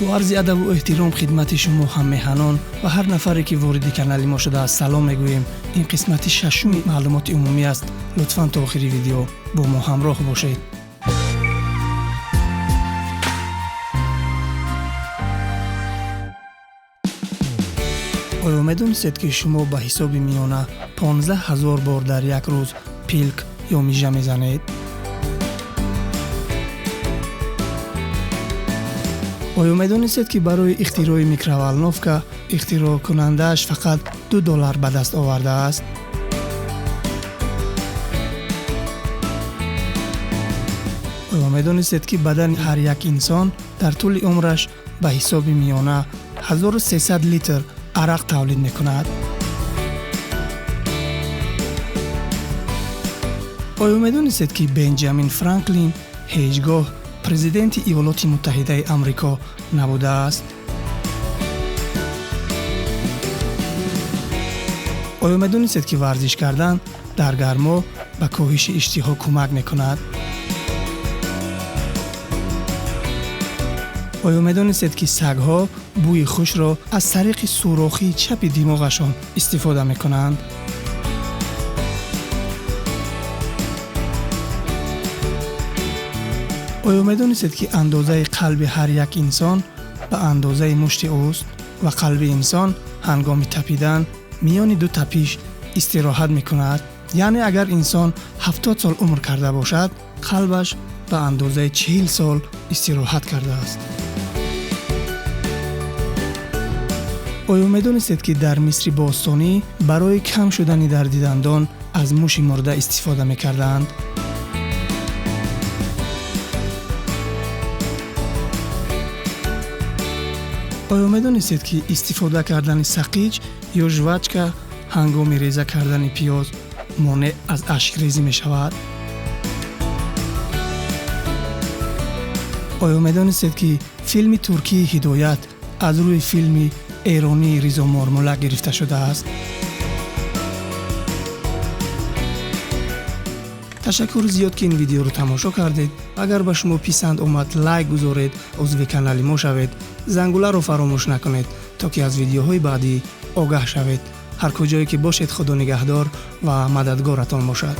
با عرض ادب و احترام خدمت شما هم میهنان و هر نفری که وارد کانال ما شده است سلام میگوییم. این قسمت ششم معلومات عمومی است. لطفاً تا آخر ویدیو با ما همراه باشید. آیا میدونید که شما به حساب میانه 15,000 بار در یک روز پیلک یا میژه میزنید؟ آیا میدونید که برای اختراع میکرووالنوفکا اختراع کننده‌اش فقط $2 به دست آورده است؟ آیا میدونید که بدن هر یک انسان در طول عمرش به حساب میانه 1300 لیتر عرق تولید میکند؟ آیا میدونید که بنجامین فرانکلین هیچگاه پرزیدنت ایالات متحده آمریکا نبوده است؟ آیا میدونید که ورزش کردن در گرما به کاهش اشتها کمک میکند؟ آیا میدونید که سگ‌ها بوی خوش را از طریق سوراخی چپ دماغشان استفاده میکنند؟ آیا میدونید که اندازه قلب هر یک انسان به اندازه مشت اوست و قلب انسان هنگام تپیدن میان دو تپش استراحت میکند؟ یعنی اگر انسان 70 سال عمر کرده باشد قلبش به اندازه 40 سال استراحت کرده است. آیا میدونید که در مصر باستانی برای کم شدن درد دندان از موش مرده استفاده میکردند؟ آیا میدونید که استفاده کردن سقیج یا ژوچکا هنگام ریزه کردن پیاز مانع از اشک‌ریزی می شود؟ آیا میدونید که فیلم ترکی هدایت از روی فیلم ایرانی ریزا مارمولک گرفته شده است؟ تشکر زیاد که این ویدیو رو تماشا کردید. اگر به شما پسند اومد لایک گذارید، عضو کانال ما شوید، زنگوله رو فراموش نکنید تا که از ویدیوهای بعدی آگاه شوید. هر کجایی که باشید خدا نگهدار و مددگارتان باشد.